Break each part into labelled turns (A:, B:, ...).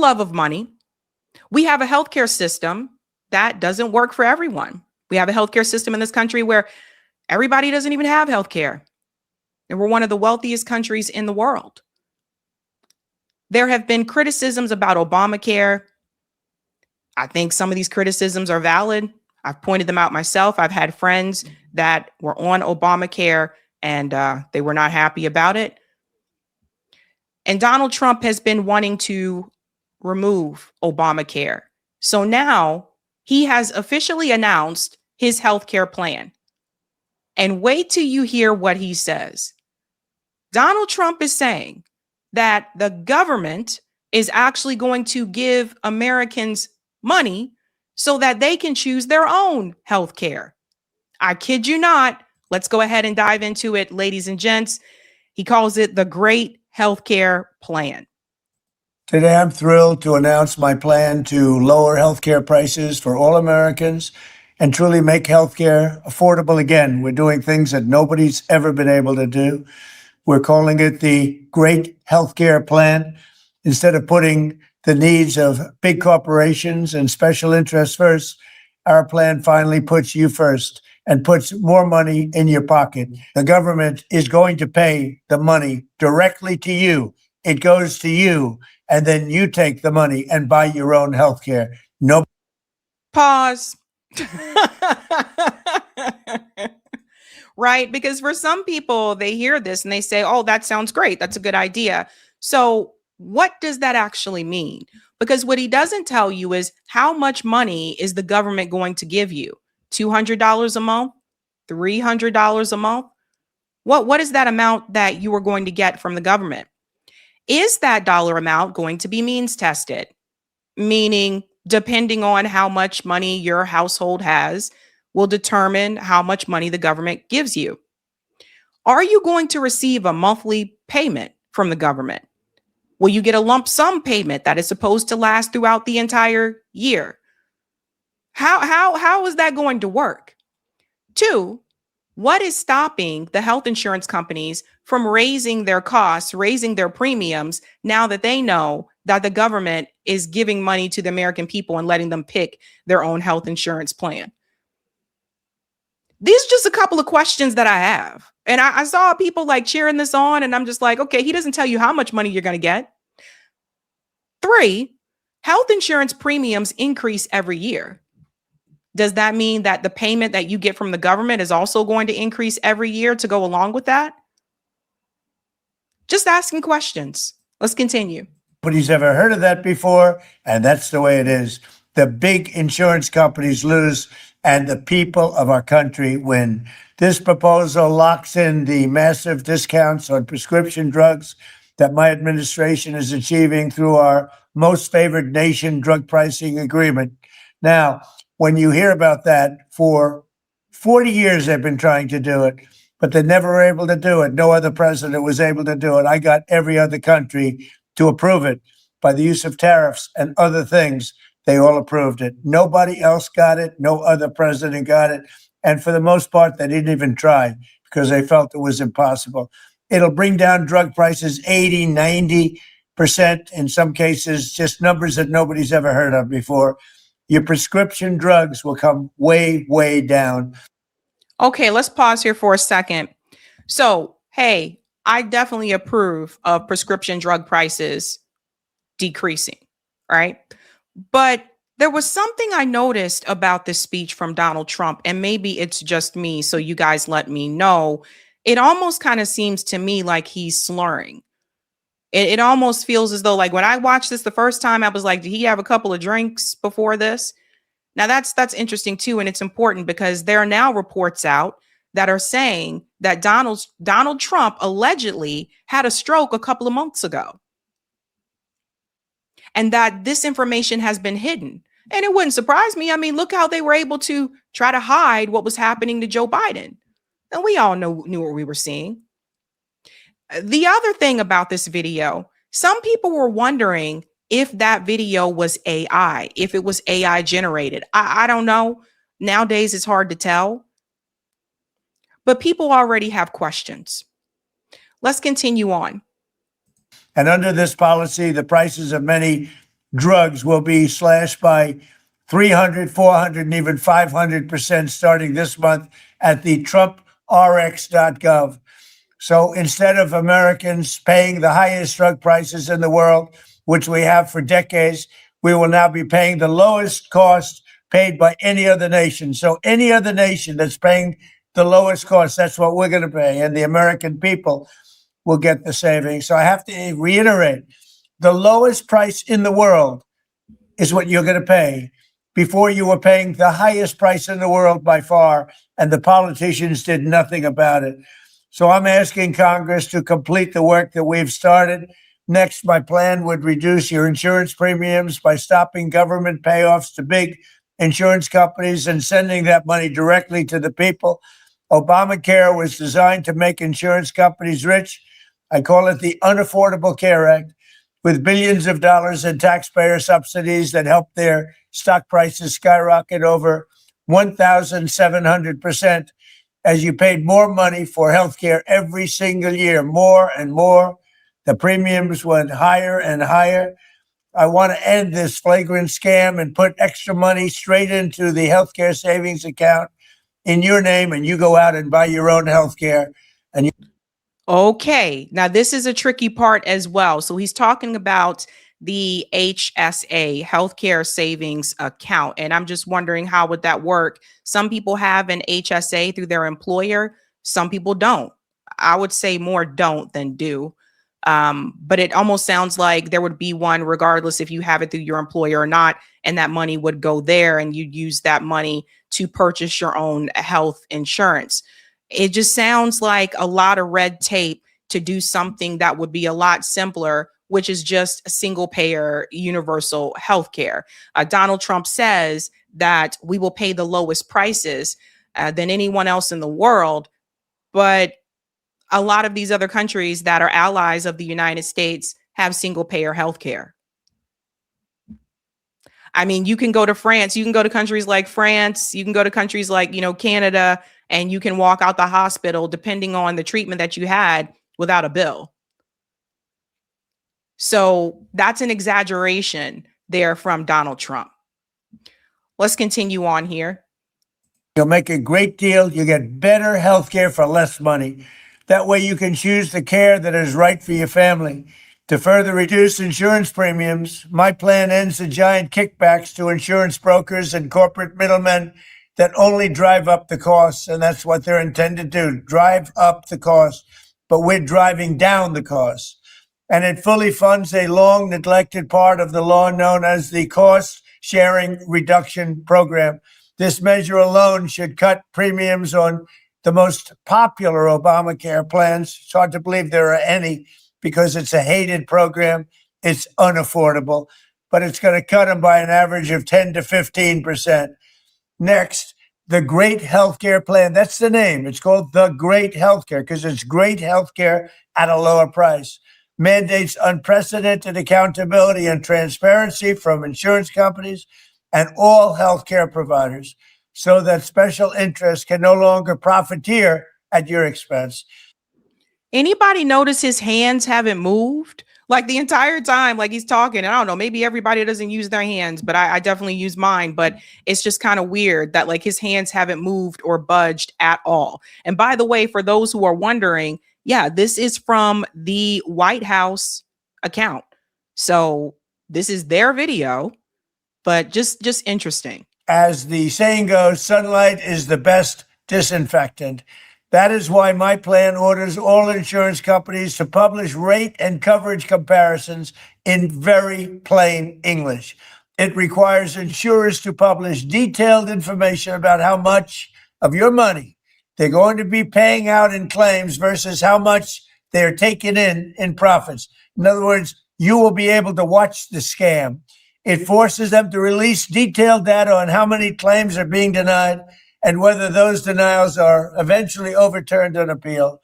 A: love of money. We have a healthcare system that doesn't work for everyone. We have a healthcare system in this country where everybody doesn't even have healthcare. And we're one of the wealthiest countries in the world. There have been criticisms about Obamacare. I think some of these criticisms are valid. I've pointed them out myself. I've had friends that were on Obamacare and they were not happy about it. And Donald Trump has been wanting to remove Obamacare. So now he has officially announced his healthcare plan. And wait till you hear what he says. Donald Trump is saying that the government is actually going to give Americans money so that they can choose their own health care. I kid you not. Let's go ahead and dive into it, ladies and gents. He calls it the Great Healthcare Plan.
B: Today, I'm thrilled to announce my plan to lower healthcare prices for all Americans and truly make healthcare affordable again. We're doing things that nobody's ever been able to do. We're calling it the Great Healthcare Plan. Instead of putting the needs of big corporations and special interests first, our plan finally puts you first and puts more money in your pocket. The government is going to pay the money directly to you. It goes to you, and then you take the money and buy your own health care. No.
A: Pause. Right? Because for some people, they hear this and they say, oh, that sounds great. That's a good idea. So what does that actually mean? Because what he doesn't tell you is how much money is the government going to give you? $200 a month? $300 a month? What is that amount that you are going to get from the government? Is that dollar amount going to be means tested? Meaning, depending on how much money your household has, will determine how much money the government gives you. Are you going to receive a monthly payment from the government? Will you get a lump sum payment that is supposed to last throughout the entire year? How is that going to work? 2, what is stopping the health insurance companies from raising their costs, raising their premiums, now that they know that the government is giving money to the American people and letting them pick their own health insurance plan? These are just a couple of questions that I have. And I saw people like cheering this on, and I'm just like, okay, he doesn't tell you how much money you're going to get. 3, health insurance premiums increase every year. Does that mean that the payment that you get from the government is also going to increase every year to go along with that? Just asking questions. Let's continue.
B: Nobody's ever heard of that before, and that's the way it is. The big insurance companies lose, and the people of our country win. This proposal locks in the massive discounts on prescription drugs that my administration is achieving through our most favored nation drug pricing agreement. Now, when you hear about that, for 40 years they've been trying to do it, but they never were able to do it. No other president was able to do it. I got every other country to approve it by the use of tariffs and other things. They all approved it. Nobody else got it. No other president got it. And for the most part, they didn't even try because they felt it was impossible. It'll bring down drug prices 80, 90%, in some cases, just numbers that nobody's ever heard of before. Your prescription drugs will come way, way down.
A: Okay, let's pause here for a second. So, hey, I definitely approve of prescription drug prices decreasing, right? But there was something I noticed about this speech from Donald Trump, and maybe it's just me, so you guys let me know. It almost kind of seems to me like he's slurring. It almost feels as though, like, when I watched this the first time, I was like, did he have a couple of drinks before this? Now, that's interesting, too, and it's important because there are now reports out that are saying that Donald Trump allegedly had a stroke a couple of months ago, and that this information has been hidden. And it wouldn't surprise me. I mean, look how they were able to try to hide what was happening to Joe Biden. And we all knew what we were seeing. The other thing about this video, some people were wondering if that video was AI, if it was AI generated. I don't know. Nowadays, it's hard to tell. But people already have questions. Let's continue on.
B: And under this policy, the prices of many drugs will be slashed by 300, 400, and even 500% starting this month at the TrumpRx.gov. So instead of Americans paying the highest drug prices in the world, which we have for decades, we will now be paying the lowest cost paid by any other nation. So any other nation that's paying the lowest cost, that's what we're going to pay. And the American people will get the savings. So I have to reiterate, the lowest price in the world is what you're going to pay. Before, you were paying the highest price in the world by far, and the politicians did nothing about it. So I'm asking Congress to complete the work that we've started. Next, my plan would reduce your insurance premiums by stopping government payoffs to big insurance companies and sending that money directly to the people. Obamacare was designed to make insurance companies rich. I call it the Unaffordable Care Act, with billions of dollars in taxpayer subsidies that helped their stock prices skyrocket over 1,700%, as you paid more money for healthcare every single year, more and more. The premiums went higher and higher. I want to end this flagrant scam and put extra money straight into the healthcare savings account in your name, and you go out and buy your own healthcare. And
A: Okay, now this is a tricky part as well. So he's talking about the HSA, healthcare savings account, and I'm just wondering, how would that work? Some people have an HSA through their employer, some people don't. I would say more don't than do. But it almost sounds like there would be one regardless if you have it through your employer or not, and that money would go there and you'd use that money to purchase your own health insurance. It just sounds like a lot of red tape to do something that would be a lot simpler, which is just a single payer universal health care. Donald Trump says that we will pay the lowest prices than anyone else in the world, but a lot of these other countries that are allies of the United States have single payer healthcare. I mean, you can go to France, you can go to countries like France, you can go to countries like, Canada, and you can walk out the hospital depending on the treatment that you had without a bill. So that's an exaggeration there from Donald Trump. Let's continue on here.
B: you'll make a great deal. You get better health care for less money. That way you can choose the care that is right for your family. To further reduce insurance premiums, my plan ends the giant kickbacks to insurance brokers and corporate middlemen that only drive up the costs, and that's what they're intended to do, drive up the cost. But we're driving down the costs. And it fully funds a long neglected part of the law known as the Cost Sharing Reduction Program. This measure alone should cut premiums on the most popular Obamacare plans. It's hard to believe there are any because it's a hated program. It's unaffordable, but it's going to cut them by an average of 10 to 15%. Next, the Great Healthcare Plan. That's the name. It's called the Great Healthcare because it's great healthcare at a lower price. Mandates unprecedented accountability and transparency from insurance companies and all healthcare providers so that special interests can no longer profiteer at your expense.
A: Anybody notice his hands haven't moved? Like the entire time, like he's talking. I don't know, maybe everybody doesn't use their hands, but I definitely use mine. But it's just kind of weird that like his hands haven't moved or budged at all. And by the way, for those who are wondering, yeah, this is from the White House account. So this is their video, but just interesting.
B: As the saying goes, sunlight is the best disinfectant. That is why my plan orders all insurance companies to publish rate and coverage comparisons in very plain English. It requires insurers to publish detailed information about how much of your money they're going to be paying out in claims versus how much they're taking in profits. In other words, you will be able to watch the scam. It forces them to release detailed data on how many claims are being denied and whether those denials are eventually overturned on appeal.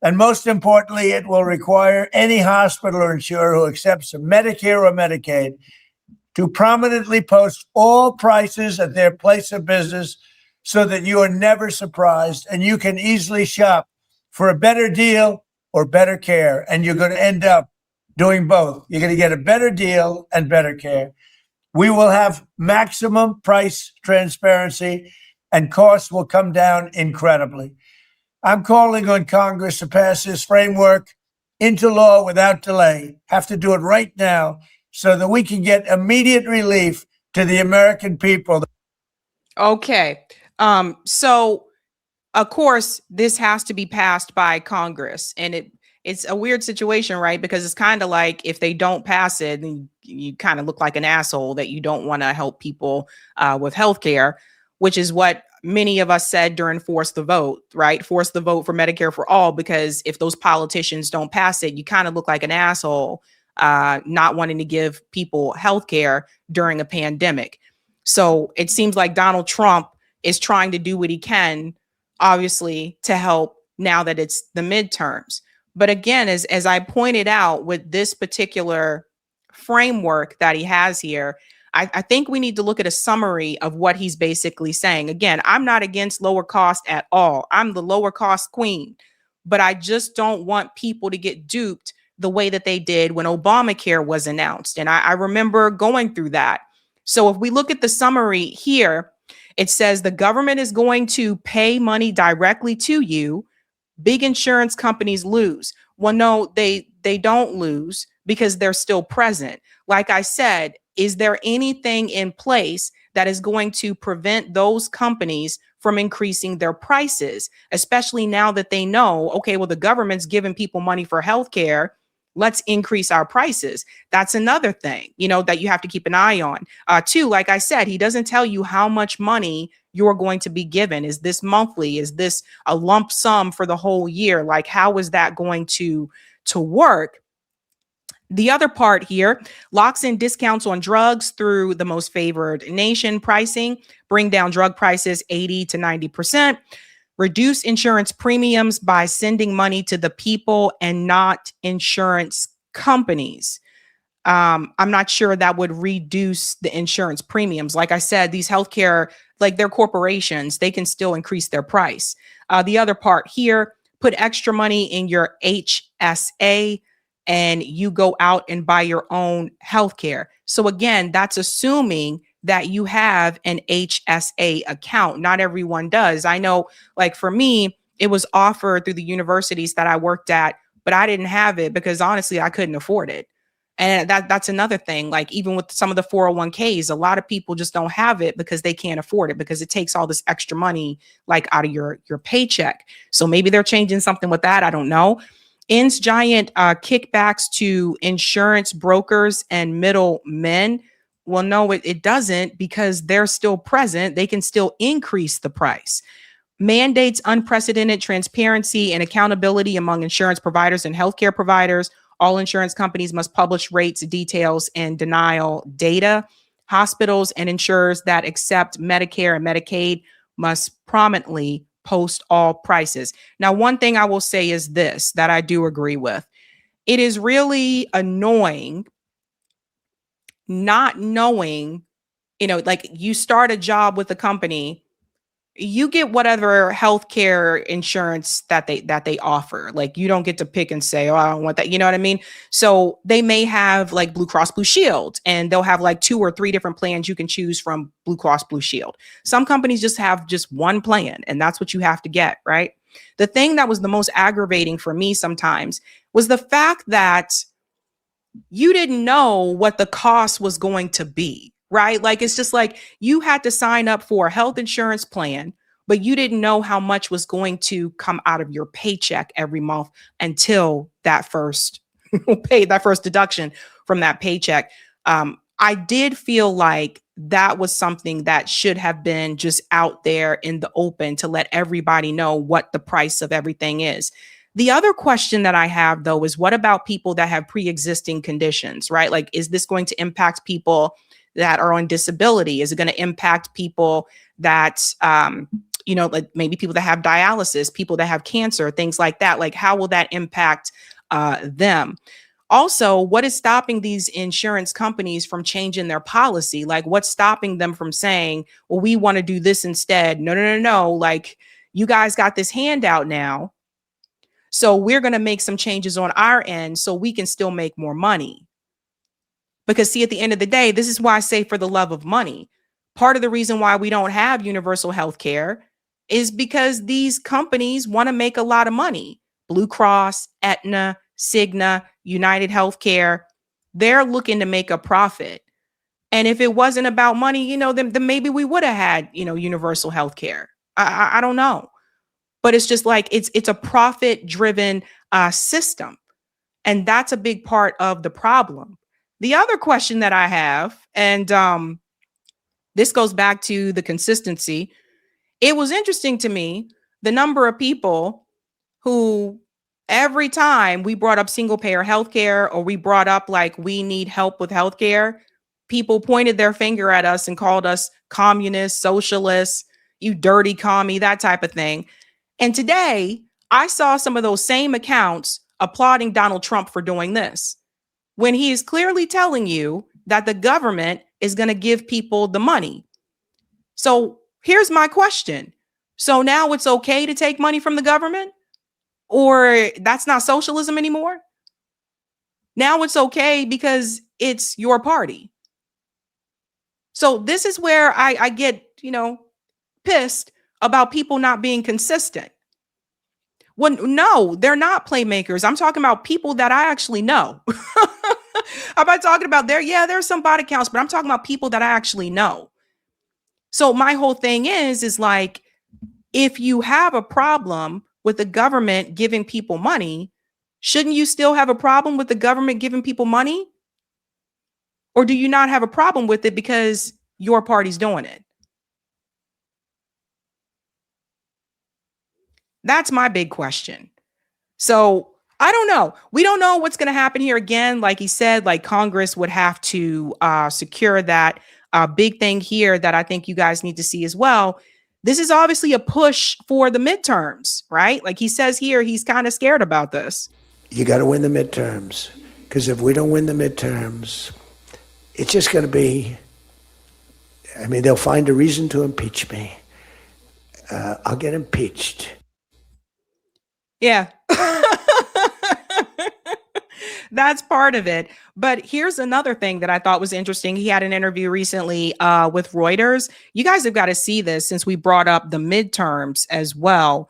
B: And most importantly, it will require any hospital or insurer who accepts Medicare or Medicaid to prominently post all prices at their place of business so that you are never surprised and you can easily shop for a better deal or better care. And you're going to end up doing both. You're going to get a better deal and better care. We will have maximum price transparency and costs will come down incredibly. I'm calling on Congress to pass this framework into law without delay. Have to do it right now so that we can get immediate relief to the American people.
A: Okay. So of course, this has to be passed by Congress, and it's a weird situation, right? Because it's kind of like if they don't pass it, then you kind of look like an asshole that you don't want to help people with healthcare, which is what many of us said during Force the Vote, right? Force the vote for Medicare for all, because if those politicians don't pass it, you kind of look like an asshole not wanting to give people healthcare during a pandemic. So it seems like Donald Trump is trying to do what he can, obviously, to help now that it's the midterms. But again, as I pointed out with this particular framework that he has here, I think we need to look at a summary of what he's basically saying. Again, I'm not against lower cost at all. I'm the lower cost queen, but I just don't want people to get duped the way that they did when Obamacare was announced. And I remember going through that. So if we look at the summary here, it says the government is going to pay money directly to you. Big insurance companies lose. Well, no, they don't lose because they're still present. Like I said, is there anything in place that is going to prevent those companies from increasing their prices, especially now that they know, okay, well, the government's giving people money for healthcare. Let's increase our prices. That's another thing, that you have to keep an eye on. Two, like I said, he doesn't tell you how much money you're going to be given. Is this monthly? Is this a lump sum for the whole year? Like, how is that going to work? The other part here locks in discounts on drugs through the most favored nation pricing, bring down drug prices 80 to 90%, reduce insurance premiums by sending money to the people and not insurance companies. I'm not sure that would reduce the insurance premiums. Like I said, these healthcare, like they're corporations, they can still increase their price. The other part here, put extra money in your HSA and you go out and buy your own healthcare. So again, that's assuming that you have an HSA account. Not everyone does. I know, like for me, it was offered through the universities that I worked at, but I didn't have it because honestly, I couldn't afford it. And that's another thing. Like even with some of the 401ks, a lot of people just don't have it because they can't afford it because it takes all this extra money like out of your paycheck. So maybe they're changing something with that. I don't know. Ends giant kickbacks to insurance brokers and middlemen. Well, no, it doesn't because they're still present. They can still increase the price. Mandates unprecedented transparency and accountability among insurance providers and healthcare providers. All insurance companies must publish rates, details, and denial data. Hospitals and insurers that accept Medicare and Medicaid must prominently post all prices. Now, one thing I will say is this that I do agree with. It is really annoying not knowing, like you start a job with a company, you get whatever healthcare insurance that they offer. Like you don't get to pick and say, oh, I don't want that. You know what I mean? So they may have like Blue Cross Blue Shield, and they'll have like 2 or 3 different plans you can choose from Blue Cross Blue Shield. Some companies just have just one plan, and that's what you have to get, right? The thing that was the most aggravating for me sometimes was the fact that you didn't know what the cost was going to be. Right? Like, it's just like you had to sign up for a health insurance plan, but you didn't know how much was going to come out of your paycheck every month until that first that first deduction from that paycheck. I did feel like that was something that should have been just out there in the open to let everybody know what the price of everything is. The other question that I have, though, is what about people that have pre-existing conditions, right? Like, is this going to impact people that are on disability? Is it going to impact people that, like maybe people that have dialysis, people that have cancer, things like that? Like, how will that impact them? Also, what is stopping these insurance companies from changing their policy? Like, what's stopping them from saying, well, we want to do this instead? No. Like, you guys got this handout now. So we're going to make some changes on our end so we can still make more money. Because see, at the end of the day, this is why I say for the love of money. Part of the reason why we don't have universal health care is because these companies want to make a lot of money. Blue Cross, Aetna, Cigna, United Healthcare, they're looking to make a profit. And if it wasn't about money, then maybe we would have had, universal health care. I don't know. But it's just like it's a profit driven system. And that's a big part of the problem. The other question that I have, and this goes back to the consistency. It was interesting to me, the number of people who every time we brought up single payer healthcare or we brought up like we need help with healthcare, people pointed their finger at us and called us communists, socialists, you dirty commie, that type of thing. And today I saw some of those same accounts applauding Donald Trump for doing this, when he is clearly telling you that the government is going to give people the money. So here's my question. So now it's okay to take money from the government? Or that's not socialism anymore? Now it's okay because it's your party. So this is where I get, pissed about people not being consistent. Well, no, they're not playmakers. I'm talking about people that I actually know. I'm not talking about there's some body counts, but I'm talking about people that I actually know. So my whole thing is like, if you have a problem with the government giving people money, shouldn't you still have a problem with the government giving people money? Or do you not have a problem with it because your party's doing it? That's my big question. So I don't know. We don't know what's going to happen here again. Like he said, like Congress would have to secure that. Big thing here that I think you guys need to see as well. This is obviously a push for the midterms, right? Like he says here, he's kind of scared about this.
C: You got to win the midterms, because if we don't win the midterms, it's just going to be, they'll find a reason to impeach me. I'll get impeached.
A: Yeah. That's part of it. But here's another thing that I thought was interesting. He had an interview recently with Reuters. You guys have got to see this since we brought up the midterms as well.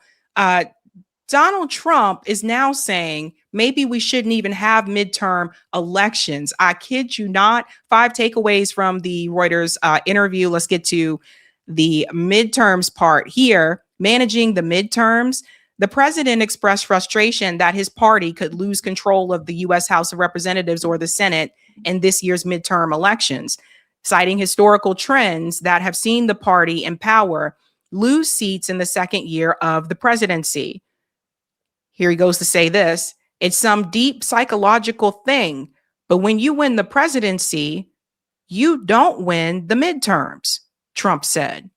A: Donald Trump is now saying maybe we shouldn't even have midterm elections. I kid you not. 5 takeaways from the Reuters interview. Let's get to the midterms part here. Managing the midterms. The president expressed frustration that his party could lose control of the U.S. House of Representatives or the Senate in this year's midterm elections, citing historical trends that have seen the party in power lose seats in the second year of the presidency. Here he goes to say this: it's some deep psychological thing, but when you win the presidency, you don't win the midterms, Trump said.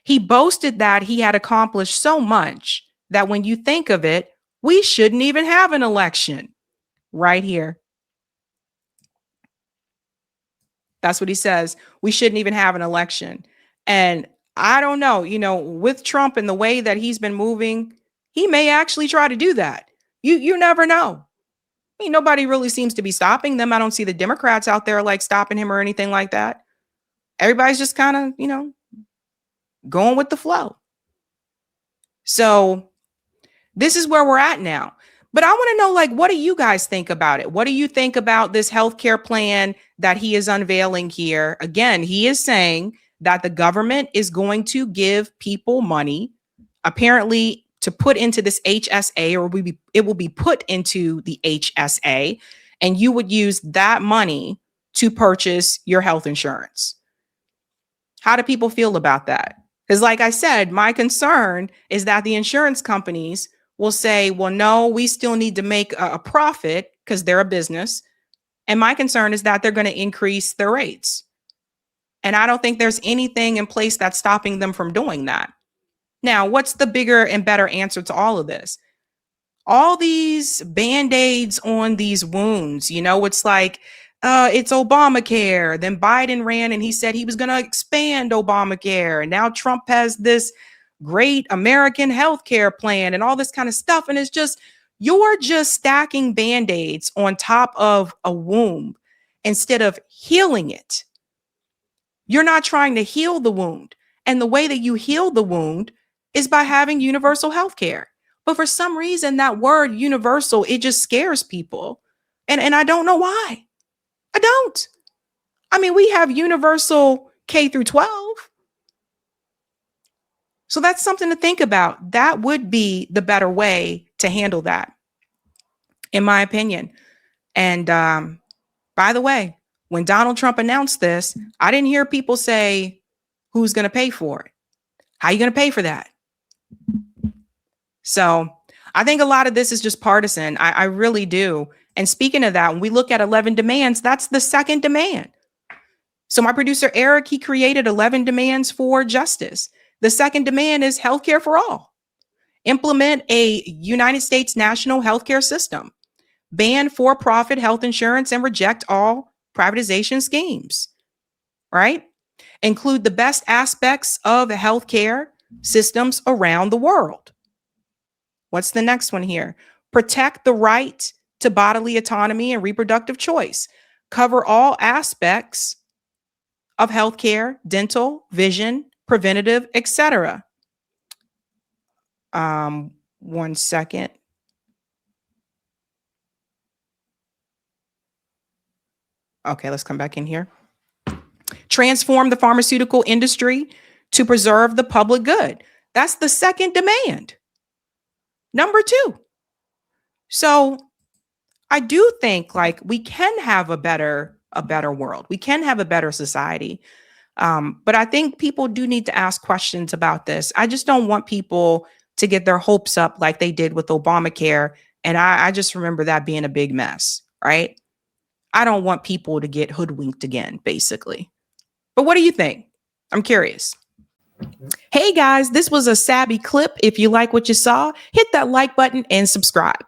A: He boasted that he had accomplished so much that when you think of it, we shouldn't even have an election. Right here. That's what he says. We shouldn't even have an election. And I don't know, with Trump and the way that he's been moving, he may actually try to do that. You never know. Nobody really seems to be stopping them. I don't see the Democrats out there like stopping him or anything like that. Everybody's just kind of, going with the flow. So this is where we're at now. But I want to know, like, what do you guys think about it? What do you think about this healthcare plan that he is unveiling here? Again, he is saying that the government is going to give people money, apparently to put into this HSA, or it will be put into the HSA, and you would use that money to purchase your health insurance. How do people feel about that? Because like I said, my concern is that the insurance companies will say, well, no, we still need to make a profit because they're a business. And my concern is that they're going to increase their rates. And I don't think there's anything in place that's stopping them from doing that. Now, what's the bigger and better answer to all of this? All these Band-Aids on these wounds, it's like, it's Obamacare. Then Biden ran and he said he was going to expand Obamacare. And now Trump has this great American healthcare plan and all this kind of stuff. And it's just You're just stacking Band-Aids on top of a wound instead of healing it. You're not trying to heal the wound. And the way that you heal the wound is by having universal health care. But for some reason, that word universal, it just scares people. And I don't know why. I don't. I mean, we have universal K through 12. So that's something to think about. That would be the better way to handle that, in my opinion. And by the way, when Donald Trump announced this, I didn't hear people say, who's going to pay for it? How are you going to pay for that? So I think a lot of this is just partisan. I really do. And speaking of that, when we look at 11 demands, that's the second demand. So my producer, Eric, he created 11 demands for justice. The second demand is healthcare for all. Implement a United States national healthcare system. Ban for-profit health insurance and reject all privatization schemes, right? Include the best aspects of healthcare systems around the world. What's the next one here? Protect the right to bodily autonomy and reproductive choice. Cover all aspects of healthcare, dental, vision, preventative, etc. 1 second. Okay, let's come back in here. Transform the pharmaceutical industry to preserve the public good. That's the second demand. Number 2. So I do think like we can have a better world. We can have a better society. But I think people do need to ask questions about this. I just don't want people to get their hopes up like they did with Obamacare. And I just remember that being a big mess, right? I don't want people to get hoodwinked again, basically. But what do you think? I'm curious. Hey guys, this was a Sabby clip. If you like what you saw, hit that like button and subscribe.